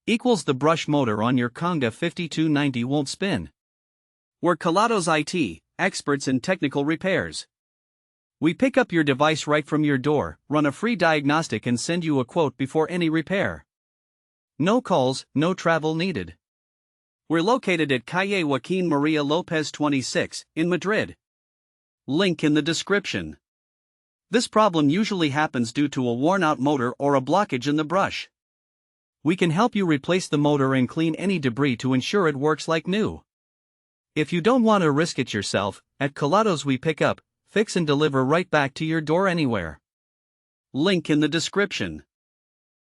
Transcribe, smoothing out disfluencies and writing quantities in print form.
equals the brush motor on your Conga 5290 won't spin. We're Kelatos IT, experts in technical repairs. We pick up your device right from your door, run a free diagnostic and send you a quote before any repair. No calls, no travel needed. We're located at Calle Joaquin Maria Lopez 26, in Madrid. Link in the description. This problem usually happens due to a worn-out motor or a blockage in the brush. We can help you replace the motor and clean any debris to ensure it works like new. If you don't want to risk it yourself, at Kelatos we pick up, fix and deliver right back to your door anywhere. Link in the description.